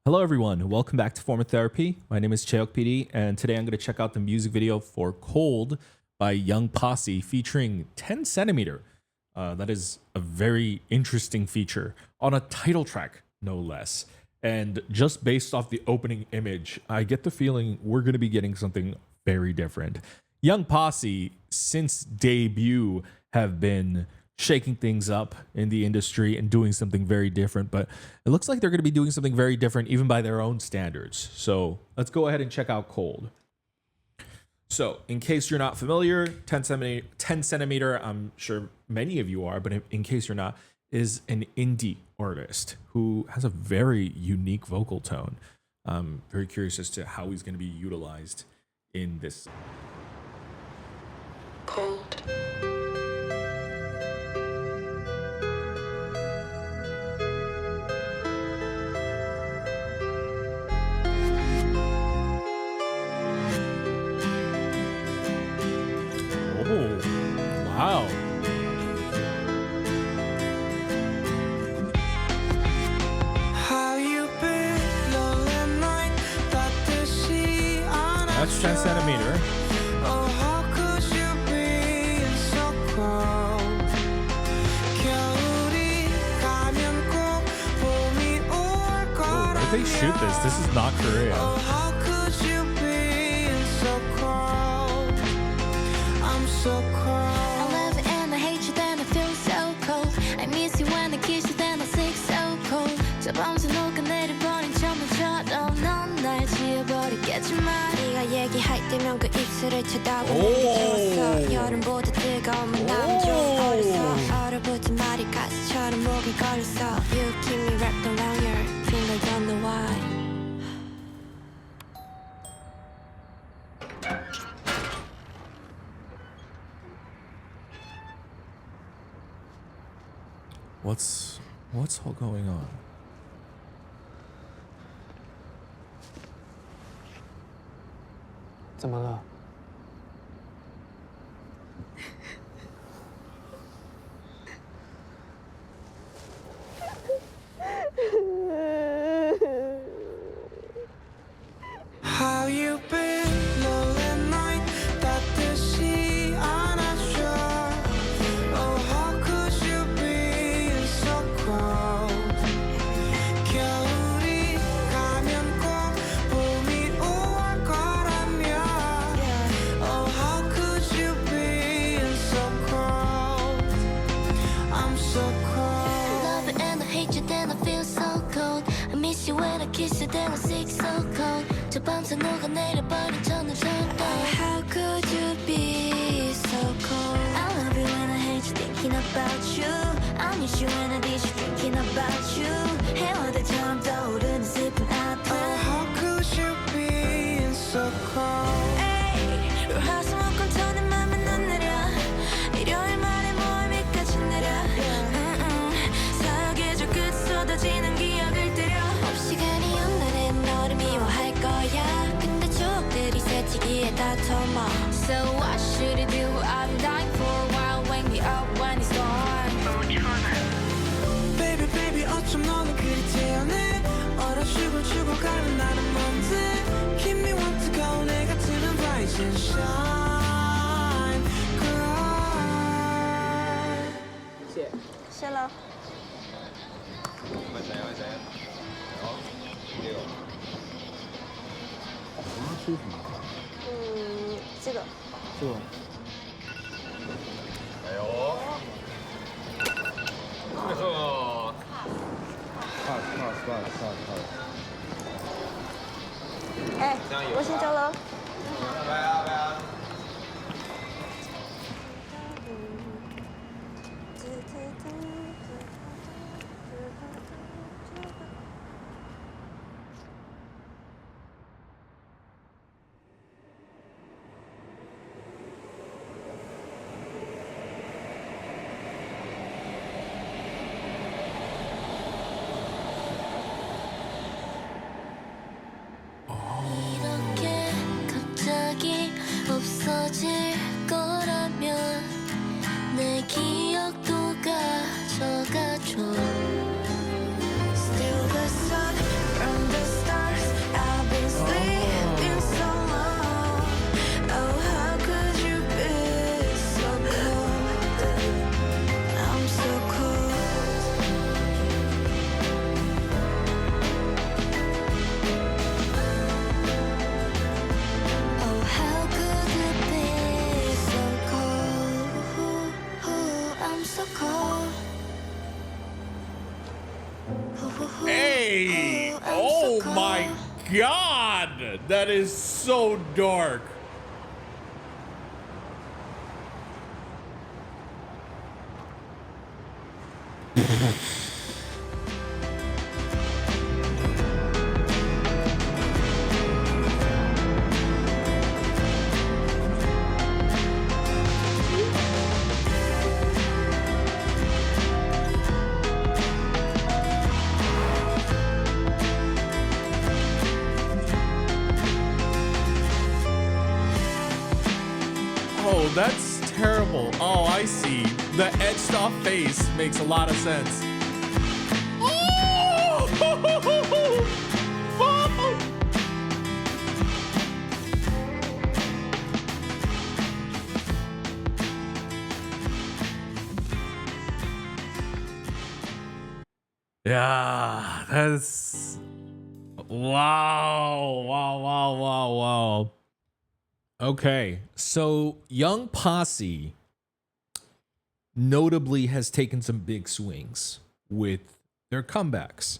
Hello everyone, welcome back to Form Therapy. My name is Cheok PD, and today I'm going to check out the music video for Cold by Young Posse featuring 10 centimeter. That is a very interesting feature on a title track, no less. And just based off the opening image, I get the feeling we're going to be getting something very different. Young Posse, since debut, have been shaking things up in the industry and doing something very different, but it looks like they're going to be doing something very different even by their own standards. So let's go ahead and check out Cold. So in case you're not familiar, 10 centimeter, I'm sure many of you are, but in case you're not, is an indie artist who has a very unique vocal tone. I'm very curious as to how he's going to be utilized in this. Cold. Oh, wow. That's 10 centimeter. Where did they shoot this? This is not Korea. I love it and I hate you, then I feel so cold. I miss you when I kiss you, then I sick so cold. 저 밤새 녹아내려버린 천문처럼 넌 날 지워버리겠지만 네가 얘기할 때면 그 입술을 쳐다보는 좋았어. 여름보다 뜨거운 난 좀 어렸어. 얼어붙은 말이 가시처럼 목에 걸렸어. You keep me wrapped around your finger, don't know why. What's all going on? How you been? Lonely night 따뜻이 안아줘. Oh, how could you be so cold? 겨울이 가면 꼭 봄이 올 거라며. Oh, how could you be so cold? I'm so cold. Love it and I hate you, then I feel so cold. I miss you when I kiss you, then I sick so cold. 저 밤새 녹아내려버린 천문처럼. Oh, how could you be so cold? I love you when I hate you, thinking about you. I miss you when I miss you, thinking about you. 해와들처럼 떠오르는 슬픈 아픔. Oh, how could you be so cold? Ay, 화수목금 터는 맘은 넌 내려. 일요일 말에 모임이까지 내려. 사계절 끝 쏟아지는 기억을 때려. 시간이 온날엔 너를 미워할 거야. 근데 추억들이 새치기에 다퉈마. So what should I do? I've been dying for a while. Wake me up when it's gone. Baby baby 어쩜 너는 그리 태연해. 얼어죽을 죽어가는 나는 뭔데. Keep me want to go 내 같으면 rise and shine girl. 谢了。这个。哎，我先走了。God, that is so dark. Oh, that's terrible. Oh, I see. The etched off face makes a lot of sense. Oh! Yeah, that's wow, wow, wow, wow, wow. Okay, so Young Posse notably has taken some big swings with their comebacks.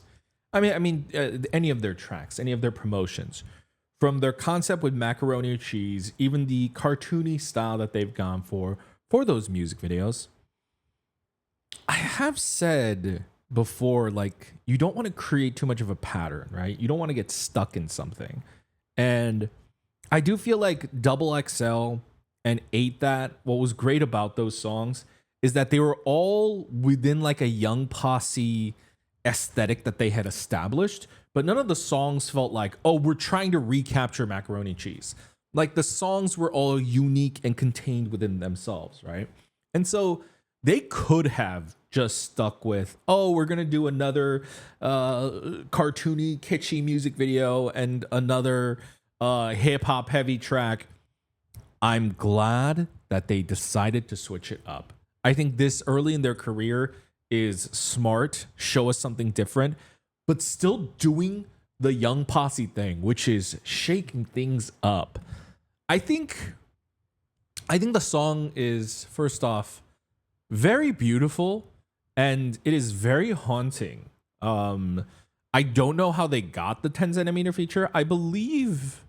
Any of their tracks, any of their promotions, from their concept with Macaroni and Cheese, even the cartoony style that they've gone for those music videos. I have said before, like, you don't want to create too much of a pattern, right? You don't want to get stuck in something. And I do feel like Double XL and Ate That, what was great about those songs is that they were all within like a Young Posse aesthetic that they had established, but none of the songs felt like, oh, we're trying to recapture Macaroni and Cheese. Like the songs were all unique and contained within themselves, right? And so they could have just stuck with, oh, we're gonna do another cartoony, kitschy music video and another hip hop heavy track. I'm glad that they decided to switch it up. I think this early in their career is smart, show us something different, but still doing the Young Posse thing, which is shaking things up. I think the song is, first off, very beautiful and it is very haunting. I don't know how they got the 10 centimeter feature. I believe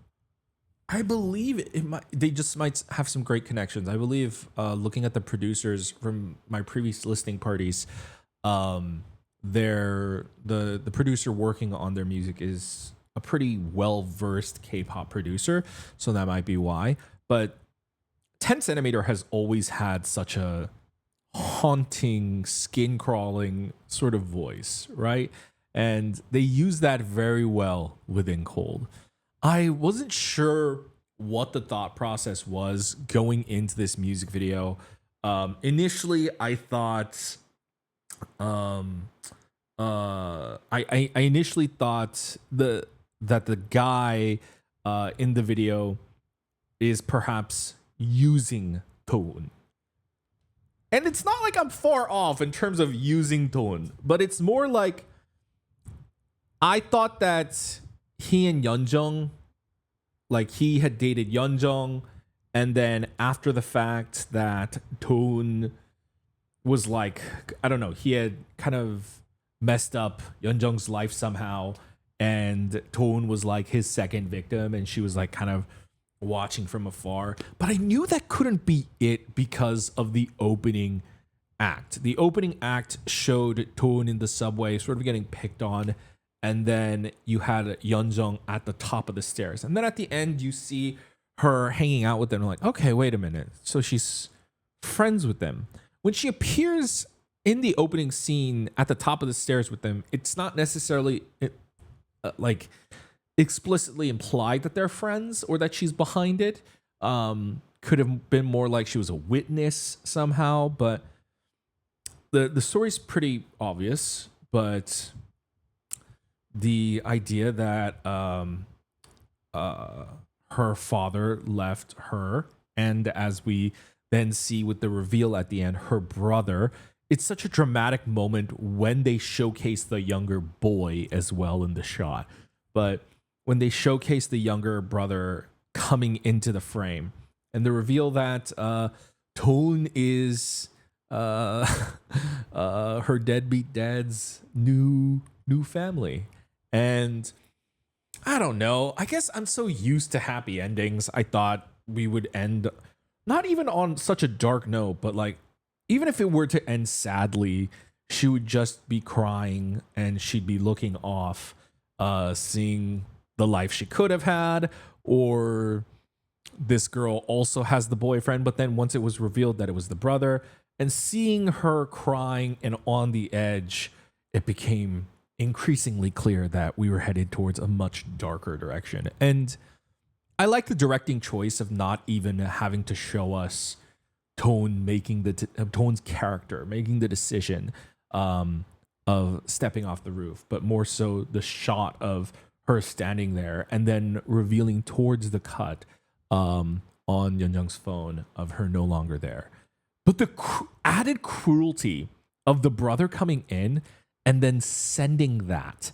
they just might have some great connections. I believe looking at the producers from my previous listening parties, the producer working on their music is a pretty well-versed K-pop producer, so that might be why. But 10 centimeter has always had such a haunting, skin-crawling sort of voice, right? And they use that very well within Cold. I wasn't sure what the thought process was going into this music video. Initially, I thought, I initially thought that the guy in the video is perhaps using tone. And it's not like I'm far off in terms of using tone, but it's more like I thought that he and Yeonjung, like he had dated Yeonjung, and then after the fact that Tone was like, I don't know, he had kind of messed up Yeonjung's life somehow, and Tone was like his second victim, and she was like kind of watching from afar. But I knew that couldn't be it because of the opening act. The opening act showed Tone in the subway sort of getting picked on, and then you had Yeonjung at the top of the stairs. And then at the end, you see her hanging out with them. I'm like, okay, wait a minute. So she's friends with them. When she appears in the opening scene at the top of the stairs with them, it's not necessarily like explicitly implied that they're friends or that she's behind it. Could have been more like she was a witness somehow. But the story's pretty obvious. But the idea that her father left her, and as we then see with the reveal at the end, her brother, it's such a dramatic moment when they showcase the younger boy as well in the shot. But when they showcase the younger brother coming into the frame, and the reveal that Tone is her deadbeat dad's new family. And I don't know. I guess I'm so used to happy endings. I thought we would end not even on such a dark note, but like even if it were to end sadly, she would just be crying and she'd be looking off, seeing the life she could have had, or this girl also has the boyfriend, but then once it was revealed that it was the brother, and seeing her crying and on the edge, it became increasingly clear that we were headed towards a much darker direction. And I like the directing choice of not even having to show us Tone's character making the decision of stepping off the roof, but more so the shot of her standing there and then revealing towards the cut on Yeonjung's phone of her no longer there. But the added cruelty of the brother coming in and then sending that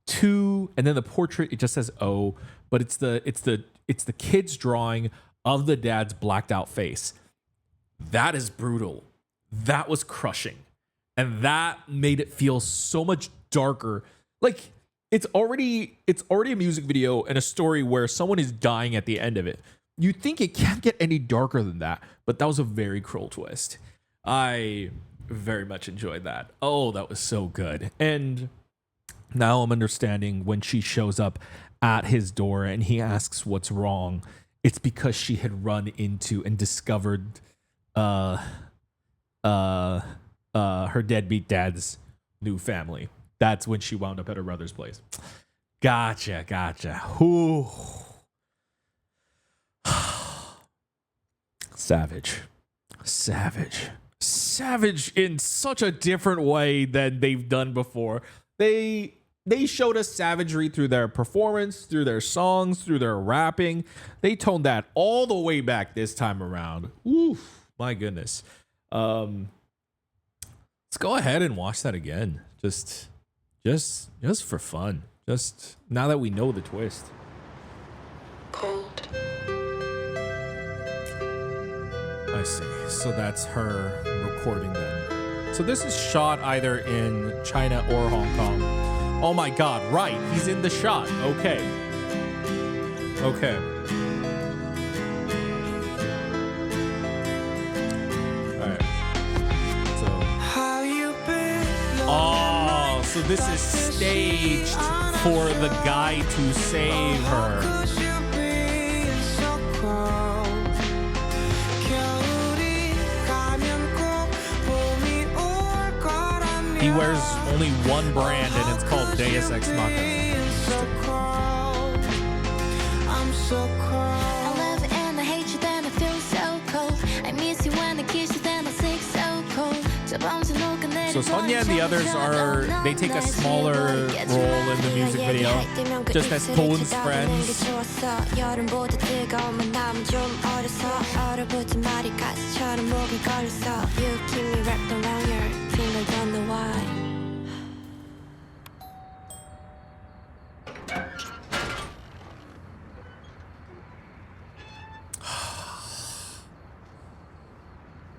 to, and then the portrait, it just says "oh," but it's the kid's drawing of the dad's blacked out face. That is brutal. That was crushing. And that made it feel so much darker. Like it's already a music video and a story where someone is dying at the end of it. You think it can't get any darker than that, but that was a very cruel twist. I very much enjoyed that. Oh, that was so good. And now I'm understanding when she shows up at his door and he asks what's wrong. It's because she had run into and discovered her deadbeat dad's new family. That's when she wound up at her brother's place. Gotcha. Ooh. Savage in such a different way than they've done before. They showed us savagery through their performance, through their songs, through their rapping. They toned that all the way back this time around. Oof, my goodness. Let's go ahead and watch that again. Just for fun. Just now that we know the twist. Cold. I see. So that's her recording then. So this is shot either in China or Hong Kong. Oh my God, right. He's in the shot. Okay. Alright. So this is staged for the guy to save her. He wears only one brand and it's called Deus Ex Machina. I love it and I hate you, then I feel so cold. I miss you when I kiss you, then I sick so cold. So Sonya and the others they take a smaller role in the music video, just as Tone's friends. You keep me wrapped around your finger, don't know why.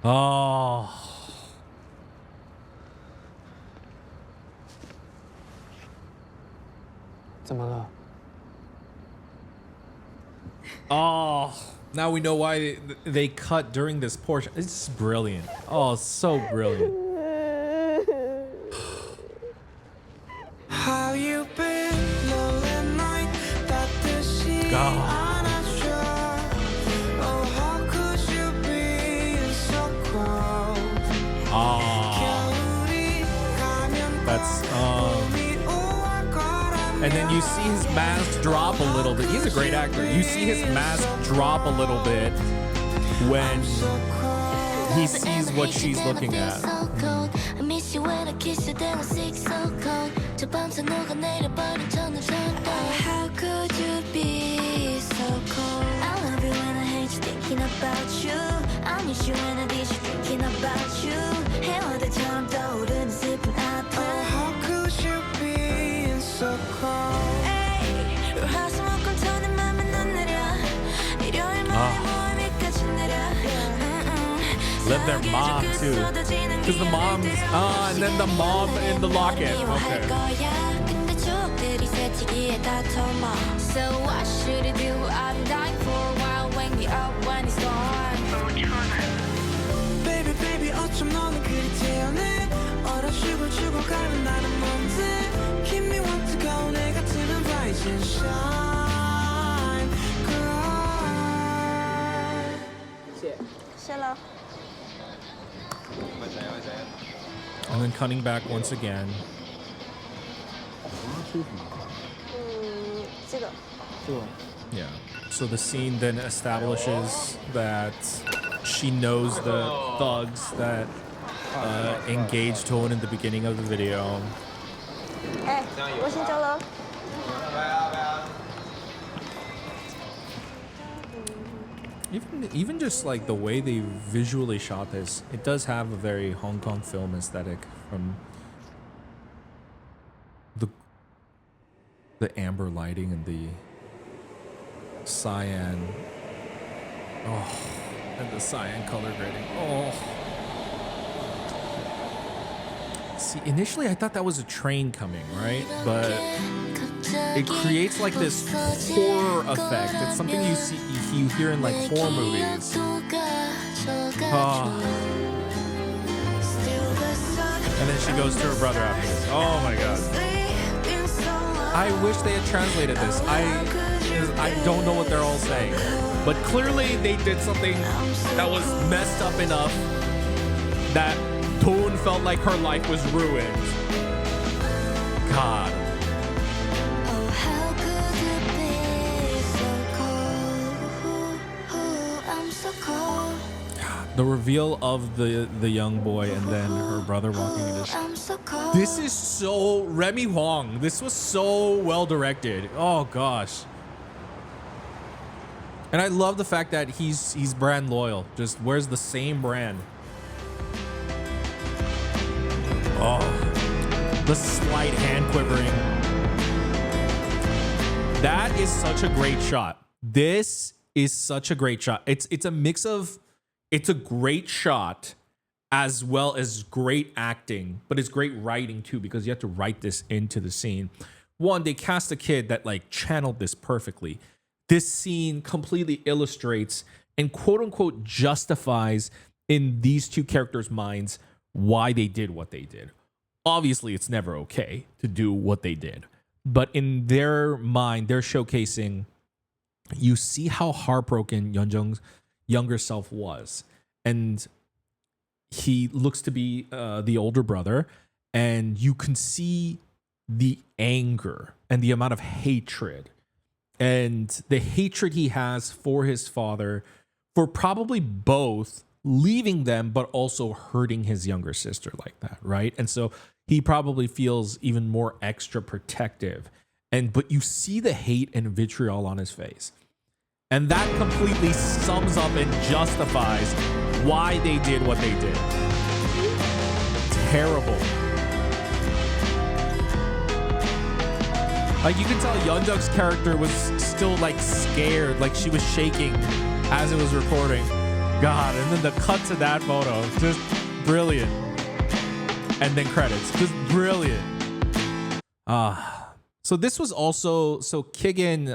Oh. Oh, now we know why they cut during this portion. It's brilliant. Oh, so brilliant. How you been lonely night that the sea God. Oh, how could you be so cold? That's and then you see his mask drop a little bit. He's a great actor. You see his mask drop a little bit when he sees what she's looking at. I miss you when I kiss you, then I sick so cold. How could you be so cold? I love you when I hate you, thinking about you. I miss you when I miss you, thinking about you. 해와들처럼 떠오르는 슬픈 아픔. How could you be so cold? 화수목금 터는 맘은 넌 내려. 일요일 만에 모임이까지 내려. Love their mom too, because the mom's and then the mom in the locket. Okay. 위에 다퉈봐. So what should I do? I've been dying for a while. Wake me up when it's gone. Baby baby 어쩜 너는 그리 태연해 얼어주고 죽어가는 나는 뭔데 Keep me want to go 내가 드는 rise and shine girl 谢了。 And then cutting back once again. 这个 Yeah. So the scene then establishes that she knows the thugs that engaged Toon in the beginning of the video. 哎，我先走了。 Even just like the way they visually shot this, it does have a very Hong Kong film aesthetic from the amber lighting and the cyan. Oh, and the cyan color grading. Oh. See, initially I thought that was a train coming, right? But it creates like this horror effect. It's something you hear in like horror movies. Oh. And then she goes to her brother after this. Oh my god. I wish they had translated this. I don't know what they're all saying. But clearly they did something that was messed up enough that Toon felt like her life was ruined. God. Oh, how could it be so cold? I'm so cold. The reveal of the young boy and then her brother walking in this. I'm so cold. This is so Remy Huang. This was so well directed. Oh gosh. And I love the fact that he's brand loyal. Just wears the same brand. Oh, the slight hand quivering. That is such a great shot. This is such a great shot. It's a mix of, it's a great shot as well as great acting, but it's great writing too, because you have to write this into the scene. One, they cast a kid that like channeled this perfectly. This scene completely illustrates and quote unquote justifies in these two characters' minds why they did what they did. Obviously, it's never okay to do what they did, but in their mind, they're showcasing, you see how heartbroken Yeonjung's younger self was. And he looks to be the older brother, and you can see the anger and the amount of hatred and the hatred he has for his father, for probably both leaving them, but also hurting his younger sister like that, right? And so he probably feels even more extra protective. But you see the hate and vitriol on his face. And that completely sums up and justifies why they did what they did. Terrible. Like, you can tell Yeonjung's character was still like scared, like she was shaking as it was recording. God, and then the cut to that photo, just brilliant. And then credits, just brilliant. So this was also, so Kigen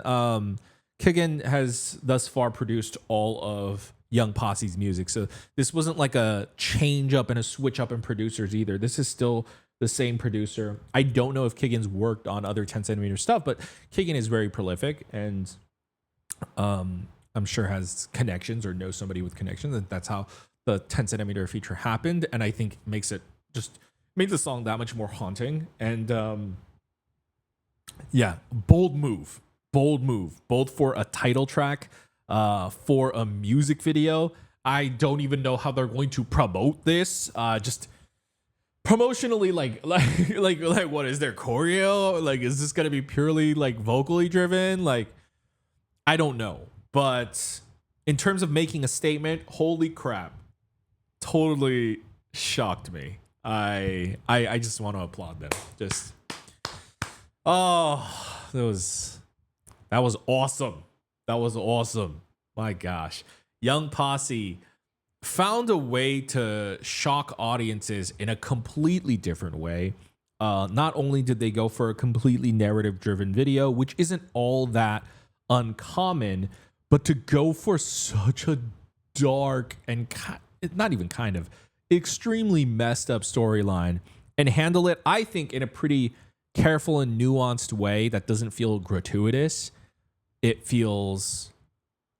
has thus far produced all of Young Posse's music. So this wasn't like a change up and a switch up in producers either. This is still the same producer. I don't know if Kigen's worked on other 10cm stuff, but Kigen is very prolific and I'm sure has connections or knows somebody with connections. And that's how the 10cm feature happened. And I think makes it just made the song that much more haunting. And yeah, bold move, both for a title track, for a music video. I don't even know how they're going to promote this. Just promotionally, like what is their choreo? Like, is this gonna be purely like vocally driven? Like, I don't know. But in terms of making a statement, holy crap, totally shocked me. I just want to applaud them. Just, oh, that was awesome. That was awesome. My gosh. Young Posse found a way to shock audiences in a completely different way. Not only did they go for a completely narrative driven video, which isn't all that uncommon, but to go for such a dark and not even kind of extremely messed up storyline and handle it, I think, in a pretty careful and nuanced way that doesn't feel gratuitous. It feels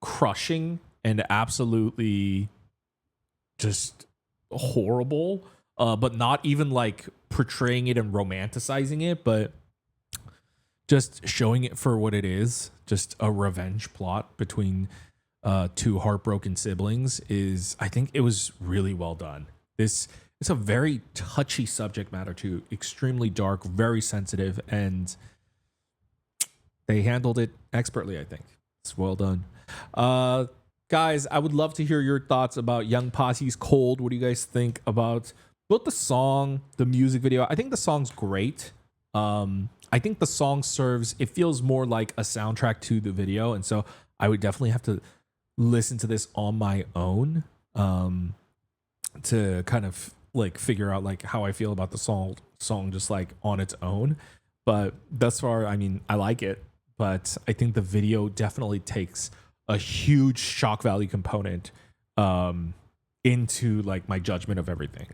crushing and absolutely just horrible, but not even like portraying it and romanticizing it, but just showing it for what it is, just a revenge plot between two heartbroken siblings. Is, I think it was really well done. It's a very touchy subject matter too, extremely dark, very sensitive, and they handled it expertly. I think it's well done. Guys, I would love to hear your thoughts about Young Posse's Cold. What do you guys think about both the song, the music video? I think the song's great. I think the song serves, it feels more like a soundtrack to the video, and so I would definitely have to listen to this on my own to kind of like figure out like how I feel about the song just like on its own. But thus far, I mean, I like it, but I think the video definitely takes a huge shock value component into like my judgment of everything.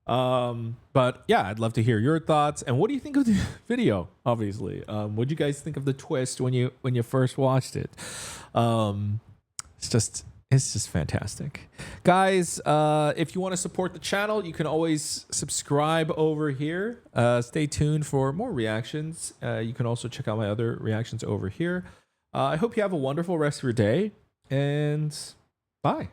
But yeah, I'd love to hear your thoughts. And what do you think of the video? Obviously, what do you guys think of the twist when you first watched it? It's just fantastic, guys. If you want to support the channel, you can always subscribe over here. Stay tuned for more reactions. You can also check out my other reactions over here. I hope you have a wonderful rest of your day, and bye.